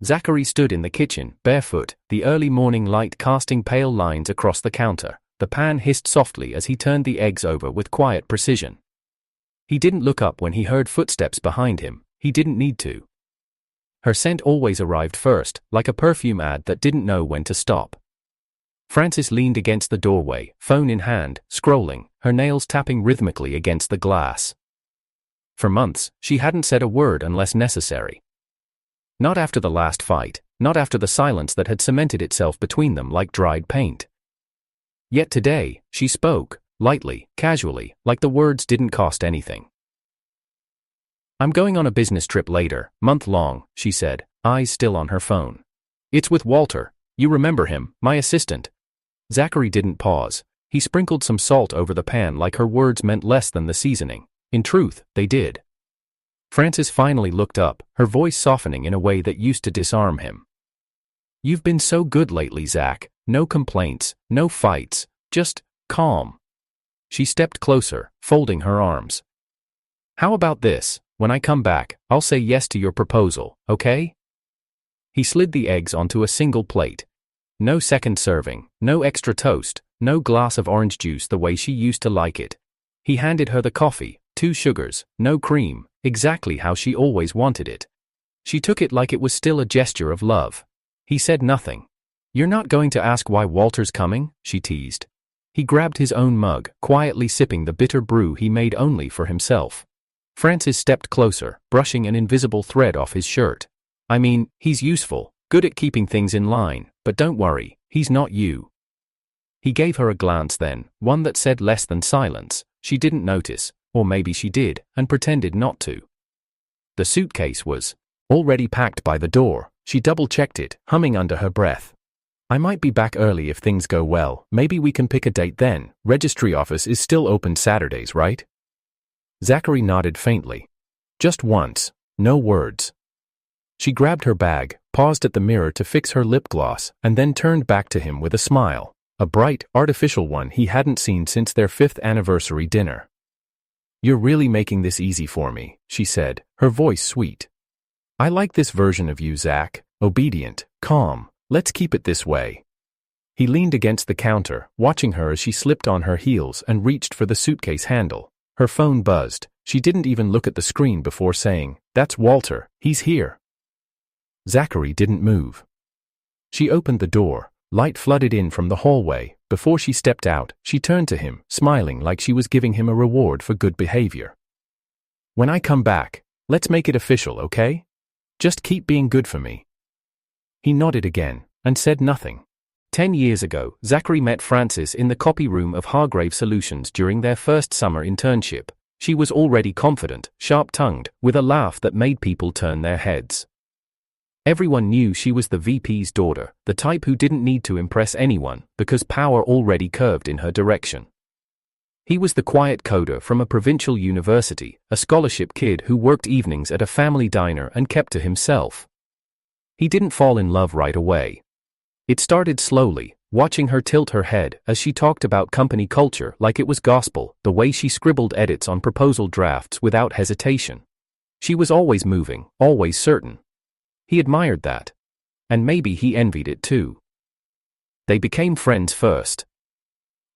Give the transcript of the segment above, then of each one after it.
Zachary stood in the kitchen, barefoot, the early morning light casting pale lines across the counter. The pan hissed softly as he turned the eggs over with quiet precision. He didn't look up when he heard footsteps behind him. He didn't need to. Her scent always arrived first, like a perfume ad that didn't know when to stop. Frances leaned against the doorway, phone in hand, scrolling, her nails tapping rhythmically against the glass. For months, she hadn't said a word unless necessary. Not after the last fight, not after the silence that had cemented itself between them like dried paint. Yet today, she spoke, lightly, casually, like the words didn't cost anything. "I'm going on a business trip later, month-long," she said, eyes still on her phone. "It's with Walter. You remember him, my assistant." Zachary didn't pause. He sprinkled some salt over the pan like her words meant less than the seasoning. In truth, they did. Frances finally looked up, her voice softening in a way that used to disarm him. "You've been so good lately, Zach. No complaints, no fights, just calm." She stepped closer, folding her arms. "How about this? When I come back, I'll say yes to your proposal, okay?" He slid the eggs onto a single plate. No second serving, no extra toast, no glass of orange juice the way she used to like it. He handed her the coffee, 2 sugars, no cream, exactly how she always wanted it. She took it like it was still a gesture of love. He said nothing. "You're not going to ask why Walter's coming?" she teased. He grabbed his own mug, quietly sipping the bitter brew he made only for himself. Frances stepped closer, brushing an invisible thread off his shirt. "I mean, he's useful, good at keeping things in line, but don't worry, he's not you." He gave her a glance then, one that said less than silence. She didn't notice, or maybe she did, and pretended not to. The suitcase was already packed by the door. She double-checked it, humming under her breath. "I might be back early if things go well. Maybe we can pick a date then. Registry office is still open Saturdays, right?" Zachary nodded faintly. Just once, no words. She grabbed her bag, paused at the mirror to fix her lip gloss, and then turned back to him with a smile, a bright, artificial one he hadn't seen since their 5th anniversary dinner. "You're really making this easy for me," she said, her voice sweet. "I like this version of you, Zach, obedient, calm. Let's keep it this way." He leaned against the counter, watching her as she slipped on her heels and reached for the suitcase handle. Her phone buzzed. She didn't even look at the screen before saying, "That's Walter, he's here." Zachary didn't move. She opened the door. Light flooded in from the hallway. Before she stepped out, she turned to him, smiling like she was giving him a reward for good behavior. "When I come back, let's make it official, okay? Just keep being good for me." He nodded again, and said nothing. 10 years ago, Zachary met Frances in the copy room of Hargrave Solutions during their first summer internship. She was already confident, sharp-tongued, with a laugh that made people turn their heads. Everyone knew she was the VP's daughter, the type who didn't need to impress anyone, because power already curved in her direction. He was the quiet coder from a provincial university, a scholarship kid who worked evenings at a family diner and kept to himself. He didn't fall in love right away. It started slowly, watching her tilt her head as she talked about company culture like it was gospel, the way she scribbled edits on proposal drafts without hesitation. She was always moving, always certain. He admired that. And maybe he envied it too. They became friends first.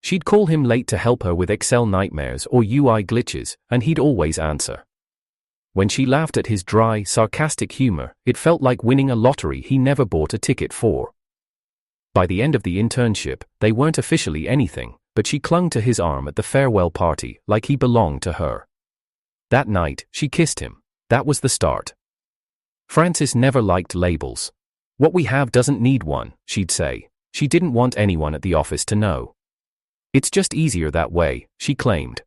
She'd call him late to help her with Excel nightmares or UI glitches, and he'd always answer. When she laughed at his dry, sarcastic humor, it felt like winning a lottery he never bought a ticket for. By the end of the internship, they weren't officially anything, but she clung to his arm at the farewell party like he belonged to her. That night, she kissed him. That was the start. Frances never liked labels. "What we have doesn't need one," she'd say. She didn't want anyone at the office to know. "It's just easier that way," she claimed.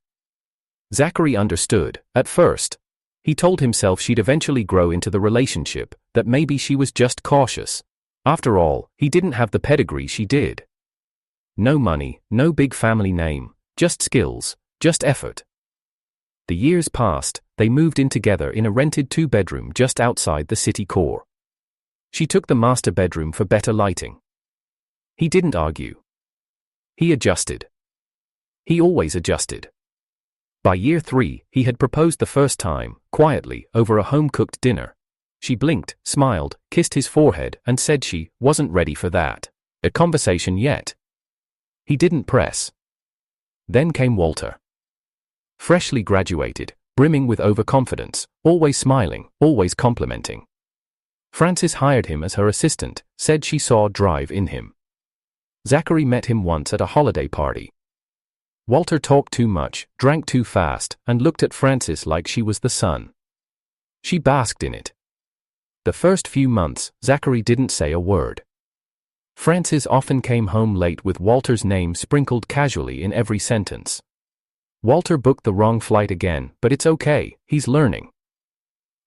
Zachary understood, at first. He told himself she'd eventually grow into the relationship, that maybe she was just cautious. After all, he didn't have the pedigree she did. No money, no big family name, just skills, just effort. The years passed, they moved in together in a rented 2-bedroom just outside the city core. She took the master bedroom for better lighting. He didn't argue. He adjusted. He always adjusted. By year 3, he had proposed the first time, quietly, over a home-cooked dinner. She blinked, smiled, kissed his forehead, and said she wasn't ready for that a conversation yet. He didn't press. Then came Walter. Freshly graduated, brimming with overconfidence, always smiling, always complimenting. Frances hired him as her assistant, said she saw drive in him. Zachary met him once at a holiday party. Walter talked too much, drank too fast, and looked at Frances like she was the sun. She basked in it. The first few months, Zachary didn't say a word. Frances often came home late with Walter's name sprinkled casually in every sentence. Walter booked the wrong flight again, but it's okay, he's learning.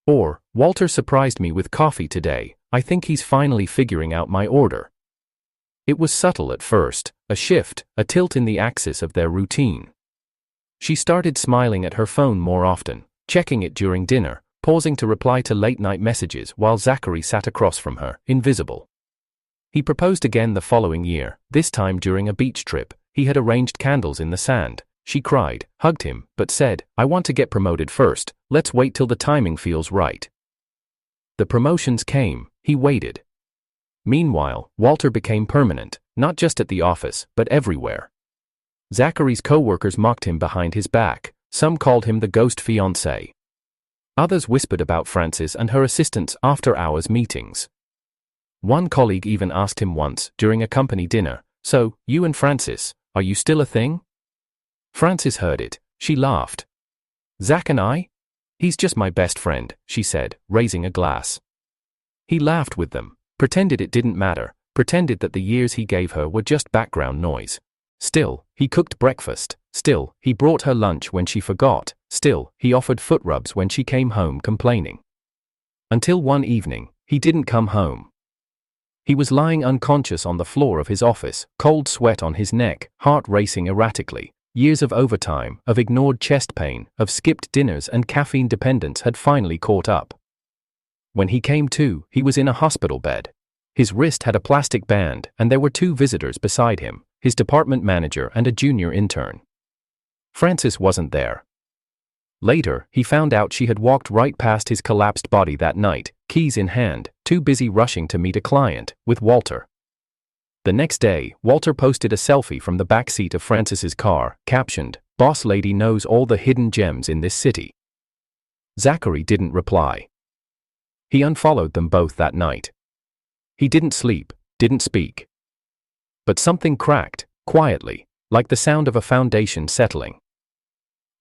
Or, Walter surprised me with coffee today, I think he's finally figuring out my order. It was subtle at first, a shift, a tilt in the axis of their routine. She started smiling at her phone more often, checking it during dinner, pausing to reply to late-night messages while Zachary sat across from her, invisible. He proposed again the following year, this time during a beach trip. He had arranged candles in the sand. She cried, hugged him, but said, I want to get promoted first, let's wait till the timing feels right. The promotions came, he waited. Meanwhile, Walter became permanent, not just at the office, but everywhere. Zachary's co-workers mocked him behind his back, some called him the ghost fiancé. Others whispered about Frances and her assistant's after-hours meetings. One colleague even asked him once, during a company dinner, so, you and Frances, are you still a thing? Frances heard it. She laughed. Zach and I? He's just my best friend, she said, raising a glass. He laughed with them, pretended it didn't matter, pretended that the years he gave her were just background noise. Still, he cooked breakfast. Still, he brought her lunch when she forgot. Still, he offered foot rubs when she came home complaining. Until one evening, he didn't come home. He was lying unconscious on the floor of his office, cold sweat on his neck, heart racing erratically. Years of overtime, of ignored chest pain, of skipped dinners and caffeine dependence had finally caught up. When he came to, he was in a hospital bed. His wrist had a plastic band, and there were 2 visitors beside him, his department manager and a junior intern. Frances wasn't there. Later, he found out she had walked right past his collapsed body that night, keys in hand, too busy rushing to meet a client, with Walter. The next day, Walter posted a selfie from the back seat of Frances's car, captioned, "Boss lady knows all the hidden gems in this city." Zachary didn't reply. He unfollowed them both that night. He didn't sleep, didn't speak. But something cracked, quietly, like the sound of a foundation settling.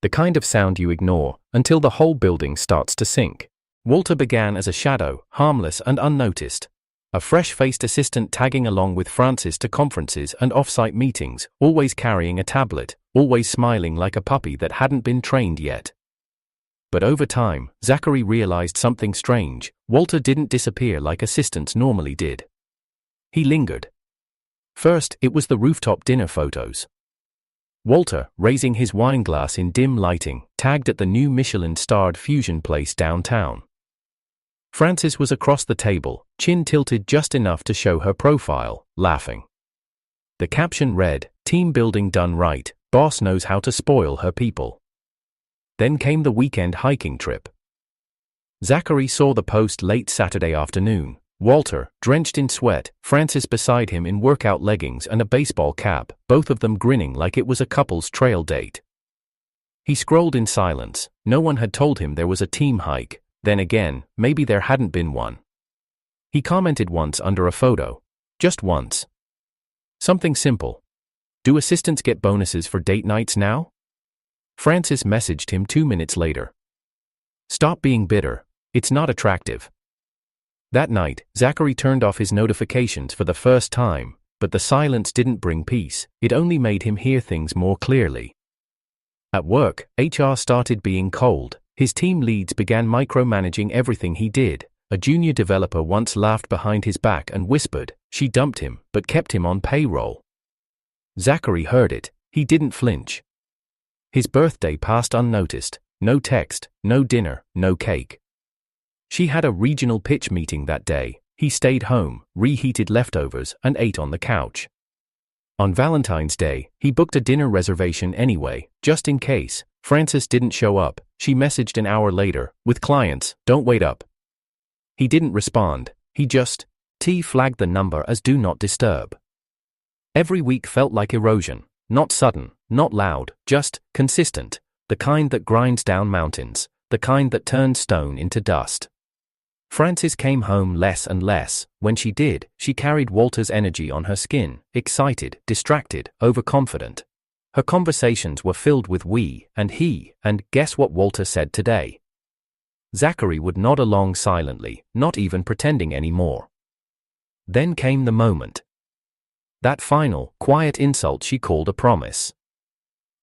The kind of sound you ignore, until the whole building starts to sink. Walter began as a shadow, harmless and unnoticed. A fresh-faced assistant tagging along with Frances to conferences and off-site meetings, always carrying a tablet, always smiling like a puppy that hadn't been trained yet. But over time, Zachary realized something strange. Walter didn't disappear like assistants normally did. He lingered. First, it was the rooftop dinner photos. Walter, raising his wine glass in dim lighting, tagged at the new Michelin-starred fusion place downtown. Frances was across the table, chin tilted just enough to show her profile, laughing. The caption read, "Team building done right, boss knows how to spoil her people." Then came the weekend hiking trip. Zachary saw the post late Saturday afternoon. Walter, drenched in sweat, Frances beside him in workout leggings and a baseball cap, both of them grinning like it was a couple's trail date. He scrolled in silence. No one had told him there was a team hike. Then again, maybe there hadn't been one. He commented once under a photo. Just once. Something simple. "Do assistants get bonuses for date nights now?" Frances messaged him 2 minutes later. "Stop being bitter. It's not attractive." That night, Zachary turned off his notifications for the first time, but the silence didn't bring peace, it only made him hear things more clearly. At work, HR started being cold. His team leads began micromanaging everything he did. A junior developer once laughed behind his back and whispered, she dumped him, but kept him on payroll. Zachary heard it. He didn't flinch. His birthday passed unnoticed. No text, no dinner, no cake. She had a regional pitch meeting that day. He stayed home, reheated leftovers, and ate on the couch. On Valentine's Day, he booked a dinner reservation anyway, just in case. Frances didn't show up. She messaged an hour later, with clients, "Don't wait up." He didn't respond, he just flagged the number as do not disturb. Every week felt like erosion, not sudden, not loud, just consistent, the kind that grinds down mountains, the kind that turns stone into dust. Frances came home less and less. When she did, she carried Walter's energy on her skin, excited, distracted, overconfident. Her conversations were filled with we and he, and guess what Walter said today? Zachary would nod along silently, not even pretending anymore. Then came the moment. That final, quiet insult she called a promise.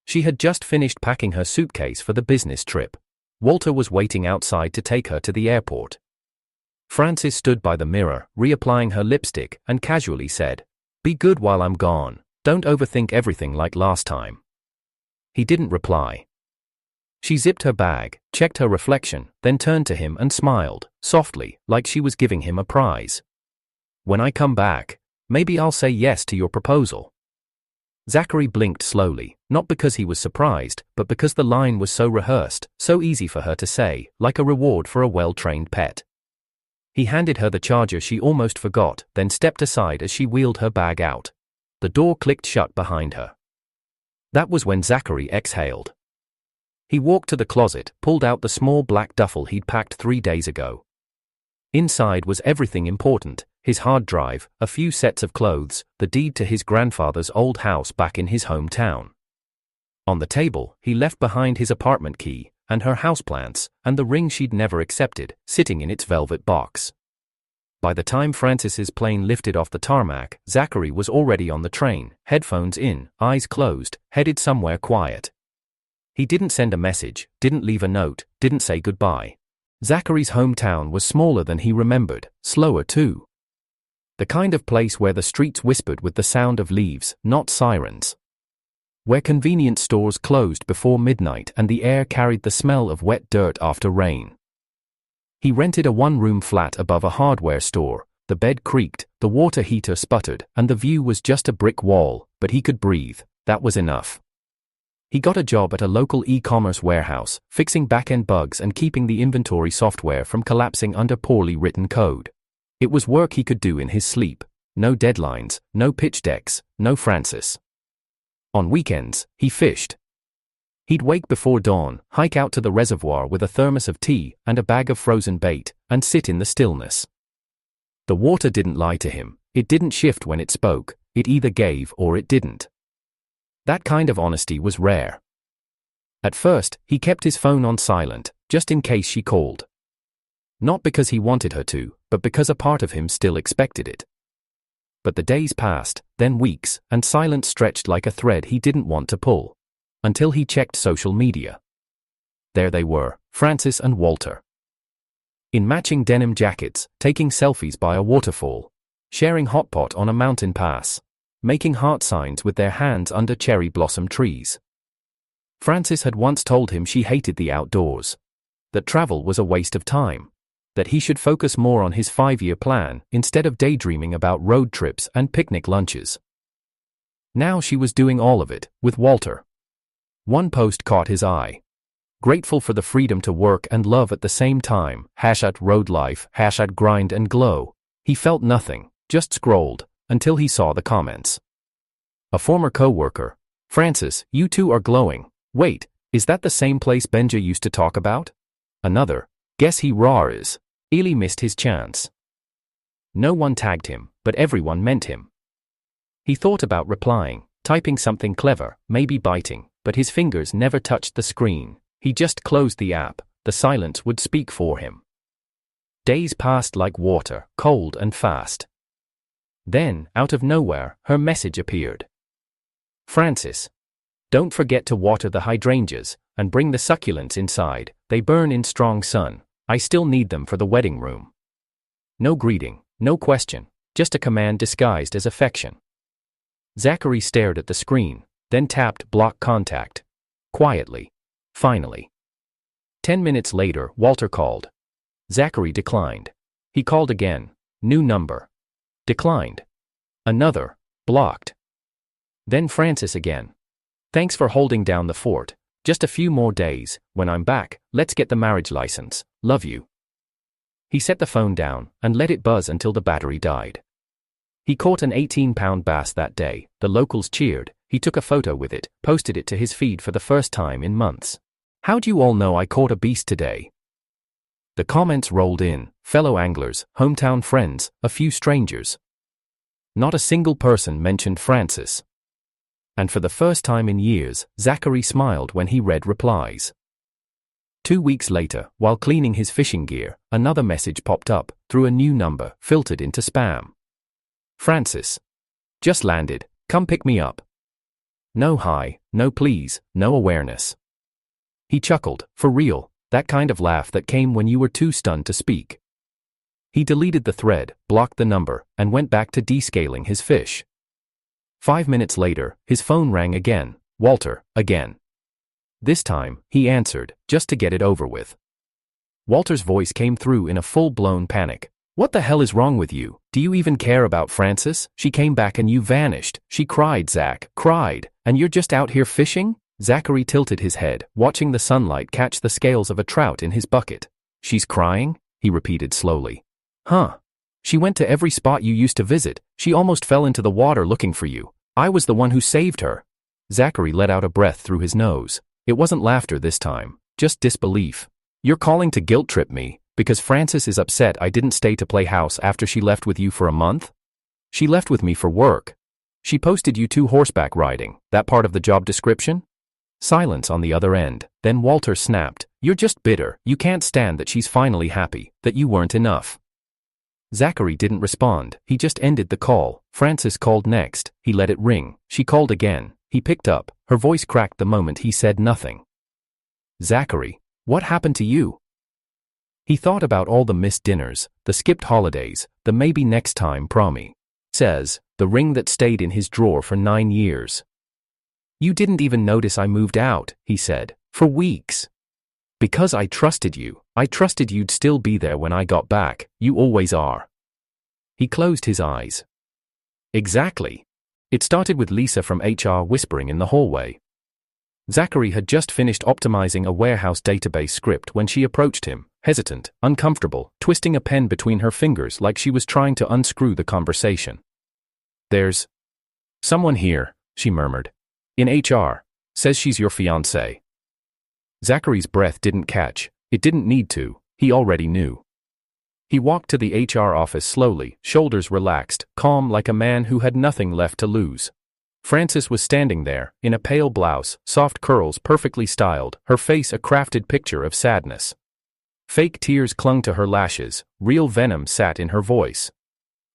She had just finished packing her suitcase for the business trip. Walter was waiting outside to take her to the airport. Frances stood by the mirror, reapplying her lipstick, and casually said, "Be good while I'm gone. Don't overthink everything like last time." He didn't reply. She zipped her bag, checked her reflection, then turned to him and smiled, softly, like she was giving him a prize. "When I come back, maybe I'll say yes to your proposal." Zachary blinked slowly, not because he was surprised, but because the line was so rehearsed, so easy for her to say, like a reward for a well-trained pet. He handed her the charger she almost forgot, then stepped aside as she wheeled her bag out. The door clicked shut behind her. That was when Zachary exhaled. He walked to the closet, pulled out the small black duffel he'd packed 3 days ago. Inside was everything important: his hard drive, a few sets of clothes, the deed to his grandfather's old house back in his hometown. On the table, he left behind his apartment key, and her houseplants, and the ring she'd never accepted, sitting in its velvet box. By the time Frances's plane lifted off the tarmac, Zachary was already on the train, headphones in, eyes closed, headed somewhere quiet. He didn't send a message, didn't leave a note, didn't say goodbye. Zachary's hometown was smaller than he remembered, slower too. The kind of place where the streets whispered with the sound of leaves, not sirens. Where convenience stores closed before midnight and the air carried the smell of wet dirt after rain. He rented a one-room flat above a hardware store. The bed creaked, the water heater sputtered, and the view was just a brick wall, but he could breathe. That was enough. He got a job at a local e-commerce warehouse, fixing back-end bugs and keeping the inventory software from collapsing under poorly written code. It was work he could do in his sleep. No deadlines, no pitch decks, no Frances. On weekends, he fished. He'd wake before dawn, hike out to the reservoir with a thermos of tea and a bag of frozen bait, and sit in the stillness. The water didn't lie to him, it didn't shift when it spoke, it either gave or it didn't. That kind of honesty was rare. At first, he kept his phone on silent, just in case she called. Not because he wanted her to, but because a part of him still expected it. But the days passed, then weeks, and silence stretched like a thread he didn't want to pull. Until he checked social media. There they were, Frances and Walter. In matching denim jackets, taking selfies by a waterfall, sharing hot pot on a mountain pass, making heart signs with their hands under cherry blossom trees. Frances had once told him she hated the outdoors. That travel was a waste of time. That he should focus more on his 5-year plan, instead of daydreaming about road trips and picnic lunches. Now she was doing all of it, with Walter. One post caught his eye. Grateful for the freedom to work and love at the same time, #road life, #grind and glow. He felt nothing, just scrolled, until he saw the comments. A former co-worker: "Frances, you two are glowing. Wait, is that the same place Benja used to talk about?" Another: "Guess he raw is. Ely missed his chance." No one tagged him, but everyone meant him. He thought about replying, typing something clever, maybe biting, but his fingers never touched the screen. He just closed the app, the silence would speak for him. Days passed like water, cold and fast. Then, out of nowhere, her message appeared. "Frances, don't forget to water the hydrangeas, and bring the succulents inside, they burn in strong sun. I still need them for the wedding room." No greeting, no question, just a command disguised as affection. Zachary stared at the screen, then tapped block contact. Quietly. Finally. 10 minutes later, Walter called. Zachary declined. He called again. New number. Declined. Another. Blocked. Then Frances again. "Thanks for holding down the fort. Just a few more days. When I'm back, let's get the marriage license. Love you." He set the phone down and let it buzz until the battery died. He caught an 18-pound bass that day. The locals cheered. He took a photo with it, posted it to his feed for the first time in months. "How'd you all know I caught a beast today?" The comments rolled in, fellow anglers, hometown friends, a few strangers. Not a single person mentioned Francis. And for the first time in years, Zachary smiled when he read replies. 2 weeks later, while cleaning his fishing gear, another message popped up, through a new number, filtered into spam. "Francis. Just landed, come pick me up." No hi, no please, no awareness. He chuckled, for real, that kind of laugh that came when you were too stunned to speak. He deleted the thread, blocked the number, and went back to descaling his fish. 5 minutes later, his phone rang again. Walter, again. This time, he answered, just to get it over with. Walter's voice came through in a full-blown panic. "What the hell is wrong with you? Do you even care about Francis? She came back and you vanished. She cried, Zach, cried, and you're just out here fishing?" Zachary tilted his head, watching the sunlight catch the scales of a trout in his bucket. "She's crying?" he repeated slowly. "Huh. She went to every spot you used to visit. She almost fell into the water looking for you. I was the one who saved her." Zachary let out a breath through his nose. It wasn't laughter this time, just disbelief. "You're calling to guilt trip me, because Francis is upset I didn't stay to play house after she left with you for a month? She left with me for work. She posted you 2 horseback riding, that part of the job description?" Silence on the other end, then Walter snapped, "You're just bitter, you can't stand that she's finally happy, that you weren't enough." Zachary didn't respond, he just ended the call. Francis called next, he let it ring. She called again, he picked up, her voice cracked the moment he said nothing. "Zachary, what happened to you?" He thought about all the missed dinners, the skipped holidays, the maybe next time promise. Says, the ring that stayed in his drawer for 9 years. "You didn't even notice I moved out," he said, "for weeks. Because I trusted you. I trusted you'd still be there when I got back. You always are." He closed his eyes. Exactly. It started with Lisa from HR whispering in the hallway. Zachary had just finished optimizing a warehouse database script when she approached him, hesitant, uncomfortable, twisting a pen between her fingers like she was trying to unscrew the conversation. "There's someone here," she murmured. "In HR. Says she's your fiancé." Zachary's breath didn't catch. It didn't need to. He already knew. He walked to the HR office slowly, shoulders relaxed, calm like a man who had nothing left to lose. Frances was standing there, in a pale blouse, soft curls perfectly styled, her face a crafted picture of sadness. Fake tears clung to her lashes, real venom sat in her voice.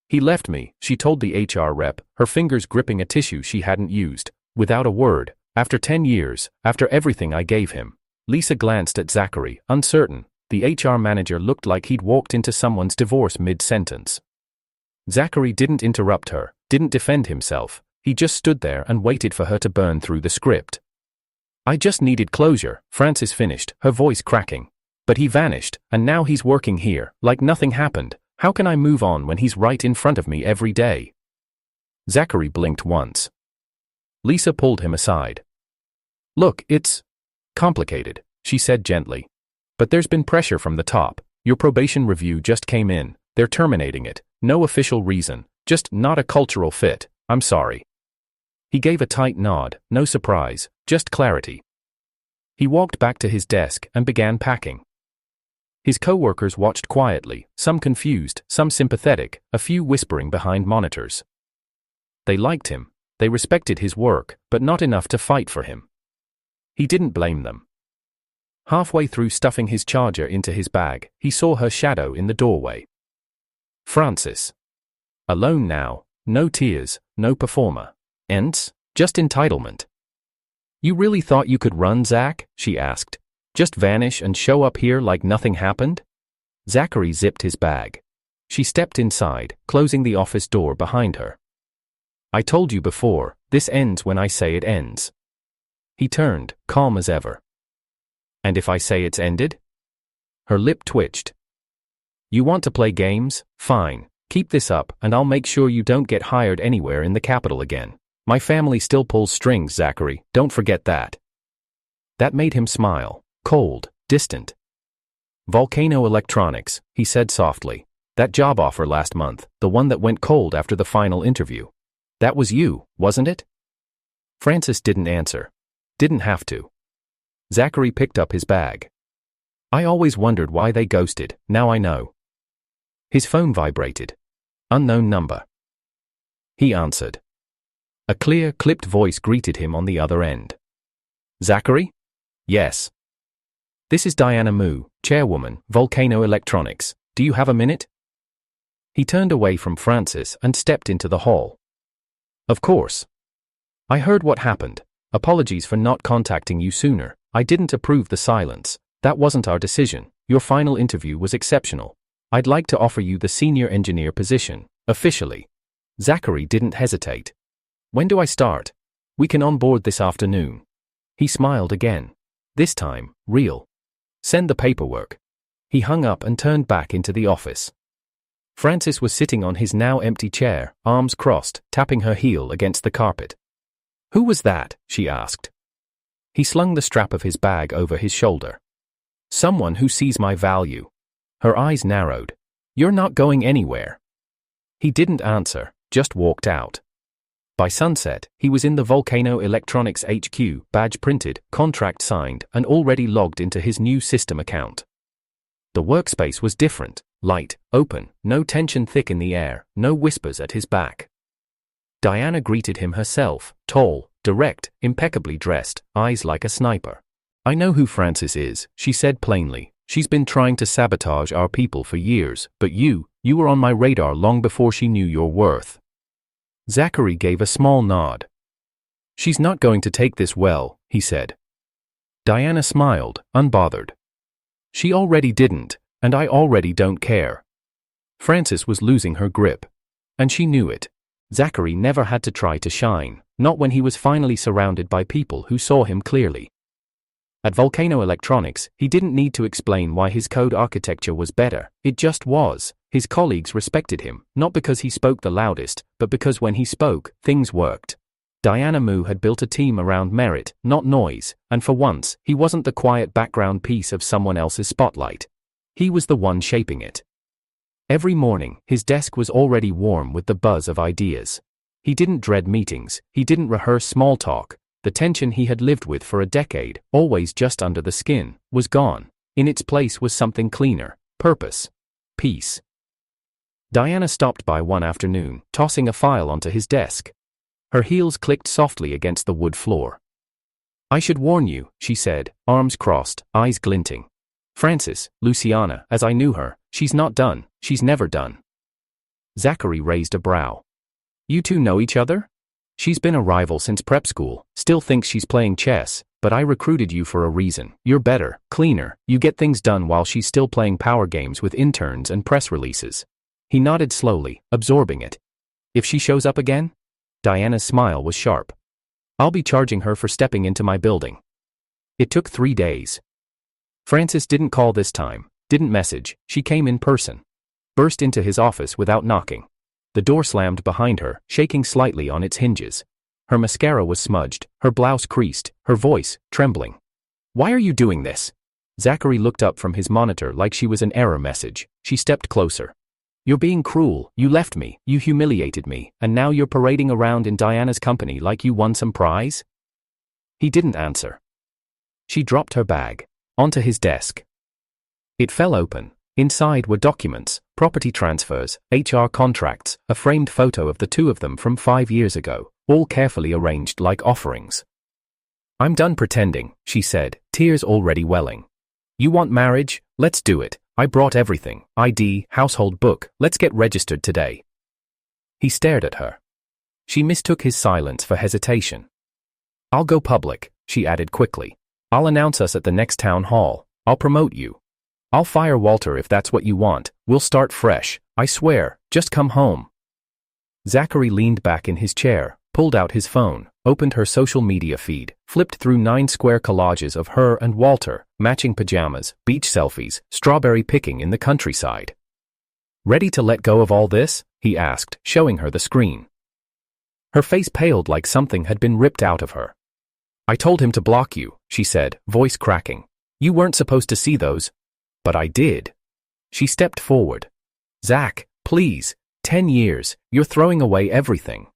"He left me," she told the HR rep, her fingers gripping a tissue she hadn't used, without a word, "after 10 years, after everything I gave him." Lisa glanced at Zachary, uncertain. The HR manager looked like he'd walked into someone's divorce mid-sentence. Zachary didn't interrupt her, didn't defend himself. He just stood there and waited for her to burn through the script. "I just needed closure," Frances finished, her voice cracking. "But he vanished, and now he's working here, like nothing happened. How can I move on when he's right in front of me every day?" Zachary blinked once. Lisa pulled him aside. "Look, it's complicated," she said gently. "But there's been pressure from the top. Your probation review just came in. They're terminating it. No official reason. Just not a cultural fit. I'm sorry." He gave a tight nod, no surprise, just clarity. He walked back to his desk and began packing. His co-workers watched quietly, some confused, some sympathetic, a few whispering behind monitors. They liked him. They respected his work, but not enough to fight for him. He didn't blame them. Halfway through stuffing his charger into his bag, he saw her shadow in the doorway. Frances. Alone now, no tears, no performer. Ents, just entitlement. "You really thought you could run, Zach?" she asked. "Just vanish and show up here like nothing happened?" Zachary zipped his bag. She stepped inside, closing the office door behind her. "I told you before, this ends when I say it ends." He turned, calm as ever. "And if I say it's ended?" Her lip twitched. "You want to play games? Fine. Keep this up, and I'll make sure you don't get hired anywhere in the capital again. My family still pulls strings, Zachary, don't forget that." That made him smile, cold, distant. Volcano Electronics, he said softly. That job offer last month, the one that went cold after the final interview. That was you, wasn't it? Francis didn't answer. Didn't have to. Zachary picked up his bag. I always wondered why they ghosted, now I know. His phone vibrated. Unknown number. He answered. A clear, clipped voice greeted him on the other end. Zachary? Yes. This is Diana Mu, chairwoman, Volcano Electronics. Do you have a minute? He turned away from Francis and stepped into the hall. Of course. I heard what happened. Apologies for not contacting you sooner. I didn't approve the silence. That wasn't our decision. Your final interview was exceptional. I'd like to offer you the senior engineer position, officially. Zachary didn't hesitate. When do I start? We can onboard this afternoon. He smiled again. This time, real. Send the paperwork. He hung up and turned back into the office. Francis was sitting on his now empty chair, arms crossed, tapping her heel against the carpet. Who was that? She asked. He slung the strap of his bag over his shoulder. Someone who sees my value. Her eyes narrowed. You're not going anywhere. He didn't answer, just walked out. By sunset, he was in the Volcano Electronics HQ, badge printed, contract signed, and already logged into his new system account. The workspace was different, light, open, no tension thick in the air, no whispers at his back. Diana greeted him herself, tall, direct, impeccably dressed, eyes like a sniper. I know who Francis is, she said plainly. She's been trying to sabotage our people for years, but you were on my radar long before she knew your worth. Zachary gave a small nod. She's not going to take this well, he said. Diana smiled, unbothered. She already didn't, and I already don't care. Francis was losing her grip. And she knew it. Zachary never had to try to shine, not when he was finally surrounded by people who saw him clearly. At Volcano Electronics, he didn't need to explain why his code architecture was better, it just was. His colleagues respected him, not because he spoke the loudest, but because when he spoke, things worked. Diana Mu had built a team around merit, not noise, and for once, he wasn't the quiet background piece of someone else's spotlight. He was the one shaping it. Every morning, his desk was already warm with the buzz of ideas. He didn't dread meetings, he didn't rehearse small talk. The tension he had lived with for a decade, always just under the skin, was gone. In its place was something cleaner, purpose, peace. Diana stopped by one afternoon, tossing a file onto his desk. Her heels clicked softly against the wood floor. I should warn you, she said, arms crossed, eyes glinting. Francis, Luciana, as I knew her, she's not done, she's never done. Zachary raised a brow. You two know each other? She's been a rival since prep school, still thinks she's playing chess, but I recruited you for a reason. You're better, cleaner, you get things done while she's still playing power games with interns and press releases. He nodded slowly, absorbing it. If she shows up again? Diana's smile was sharp. I'll be charging her for stepping into my building. It took 3 days. Francis didn't call this time, didn't message, she came in person. Burst into his office without knocking. The door slammed behind her, shaking slightly on its hinges. Her mascara was smudged, her blouse creased, her voice trembling. Why are you doing this? Zachary looked up from his monitor like she was an error message. She stepped closer. You're being cruel, you left me, you humiliated me, and now you're parading around in Diana's company like you won some prize? He didn't answer. She dropped her bag onto his desk. It fell open. Inside were documents, property transfers, HR contracts, a framed photo of the two of them from 5 years ago, all carefully arranged like offerings. I'm done pretending, she said, tears already welling. You want marriage? Let's do it. I brought everything, ID, household book, let's get registered today. He stared at her. She mistook his silence for hesitation. I'll go public, she added quickly. I'll announce us at the next town hall. I'll promote you. I'll fire Walter if that's what you want. We'll start fresh. I swear, just come home. Zachary leaned back in his chair, pulled out his phone, opened her social media feed, flipped through 9 square collages of her and Walter, matching pajamas, beach selfies, strawberry picking in the countryside. Ready to let go of all this? He asked, showing her the screen. Her face paled like something had been ripped out of her. I told him to block you, she said, voice cracking. You weren't supposed to see those. But I did. She stepped forward. Zach, please, 10 years, you're throwing away everything.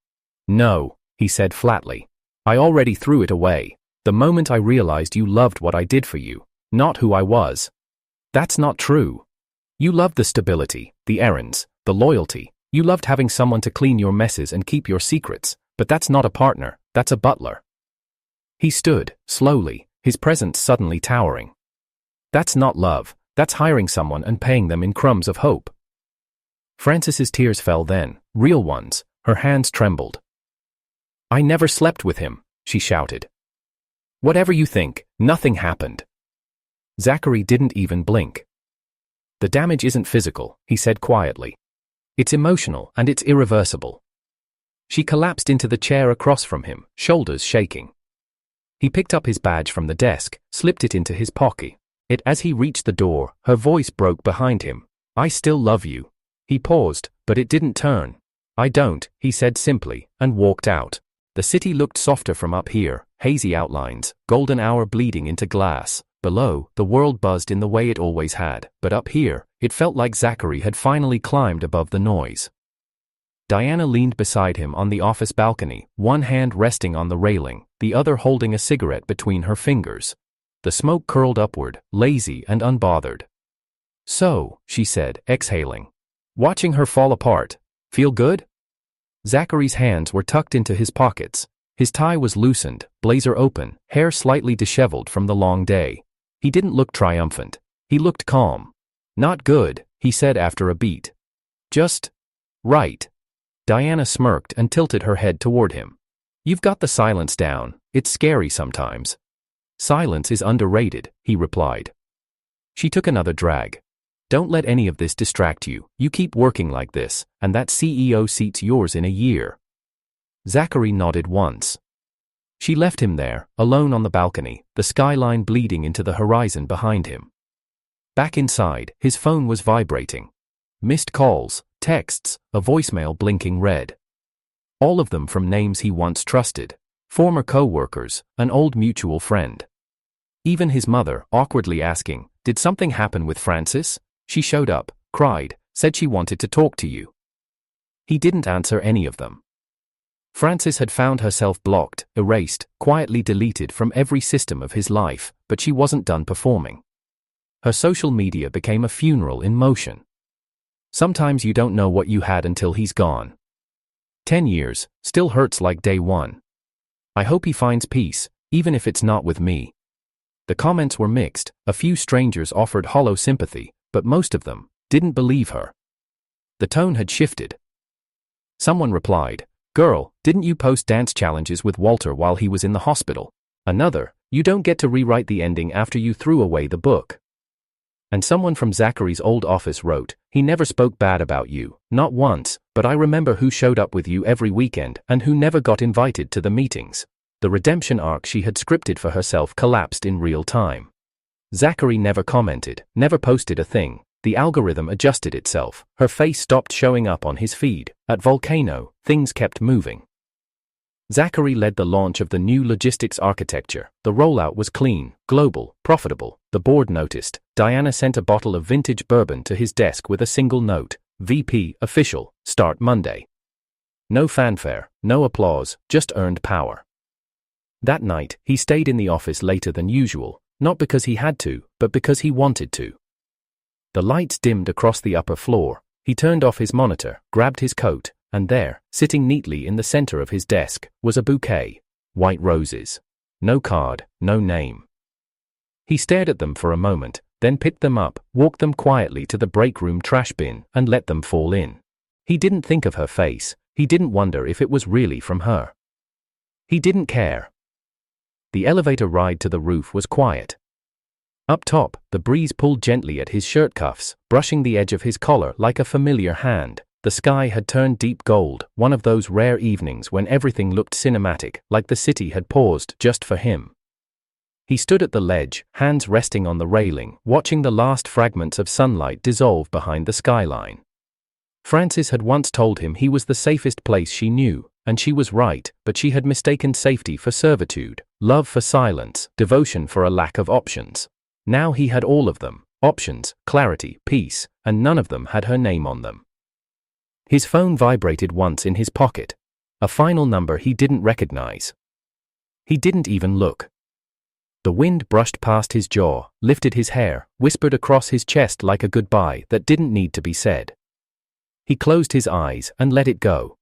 No, he said flatly. I already threw it away, the moment I realized you loved what I did for you, not who I was. That's not true. You loved the stability, the errands, the loyalty. You loved having someone to clean your messes and keep your secrets, but that's not a partner, that's a butler. He stood, slowly, his presence suddenly towering. That's not love, that's hiring someone and paying them in crumbs of hope. Frances's tears fell then, real ones, her hands trembled. I never slept with him, she shouted. Whatever you think, nothing happened. Zachary didn't even blink. The damage isn't physical, he said quietly. It's emotional and it's irreversible. She collapsed into the chair across from him, shoulders shaking. He picked up his badge from the desk, slipped it into his pocket. As he reached the door, her voice broke behind him. I still love you. He paused, but it didn't turn. I don't, he said simply, and walked out. The city looked softer from up here, hazy outlines, golden hour bleeding into glass. Below, the world buzzed in the way it always had, but up here, it felt like Zachary had finally climbed above the noise. Diana leaned beside him on the office balcony, one hand resting on the railing, the other holding a cigarette between her fingers. The smoke curled upward, lazy and unbothered. So, she said, exhaling. Watching her fall apart. Feel good? Zachary's hands were tucked into his pockets. His tie was loosened, blazer open, hair slightly disheveled from the long day. He didn't look triumphant. He looked calm. Not good, he said after a beat. Just right. Diana smirked and tilted her head toward him. You've got the silence down. It's scary sometimes. Silence is underrated, he replied. She took another drag. Don't let any of this distract you. You keep working like this, and that CEO seat's yours in a year. Zachary nodded once. She left him there, alone on the balcony, the skyline bleeding into the horizon behind him. Back inside, his phone was vibrating. Missed calls, texts, a voicemail blinking red. All of them from names he once trusted. Former co-workers, an old mutual friend. Even his mother, awkwardly asking, did something happen with Frances? She showed up, cried, said she wanted to talk to you. He didn't answer any of them. Frances had found herself blocked, erased, quietly deleted from every system of his life, but she wasn't done performing. Her social media became a funeral in motion. Sometimes you don't know what you had until he's gone. 10 years, still hurts like day one. I hope he finds peace, even if it's not with me. The comments were mixed, a few strangers offered hollow sympathy, but most of them didn't believe her. The tone had shifted. Someone replied, "Girl, didn't you post dance challenges with Walter while he was in the hospital?" Another, "You don't get to rewrite the ending after you threw away the book." And someone from Zachary's old office wrote, "He never spoke bad about you, not once, but I remember who showed up with you every weekend and who never got invited to the meetings." The redemption arc she had scripted for herself collapsed in real time. Zachary never commented, never posted a thing. The algorithm adjusted itself. Her face stopped showing up on his feed. At Volcano, things kept moving. Zachary led the launch of the new logistics architecture. The rollout was clean, global, profitable. The board noticed. Diana sent a bottle of vintage bourbon to his desk with a single note. VP, official, start Monday. No fanfare, no applause, just earned power. That night, he stayed in the office later than usual, not because he had to, but because he wanted to. The lights dimmed across the upper floor. He turned off his monitor, grabbed his coat, and there, sitting neatly in the center of his desk, was a bouquet. White roses. No card, no name. He stared at them for a moment, then picked them up, walked them quietly to the break room trash bin, and let them fall in. He didn't think of her face. He didn't wonder if it was really from her. He didn't care. The elevator ride to the roof was quiet. Up top, the breeze pulled gently at his shirt cuffs, brushing the edge of his collar like a familiar hand. The sky had turned deep gold, one of those rare evenings when everything looked cinematic, like the city had paused just for him. He stood at the ledge, hands resting on the railing, watching the last fragments of sunlight dissolve behind the skyline. Frances had once told him he was the safest place she knew, and she was right, but she had mistaken safety for servitude, love for silence, devotion for a lack of options. Now he had all of them, options, clarity, peace, and none of them had her name on them. His phone vibrated once in his pocket. A final number he didn't recognize. He didn't even look. The wind brushed past his jaw, lifted his hair, whispered across his chest like a goodbye that didn't need to be said. He closed his eyes and let it go.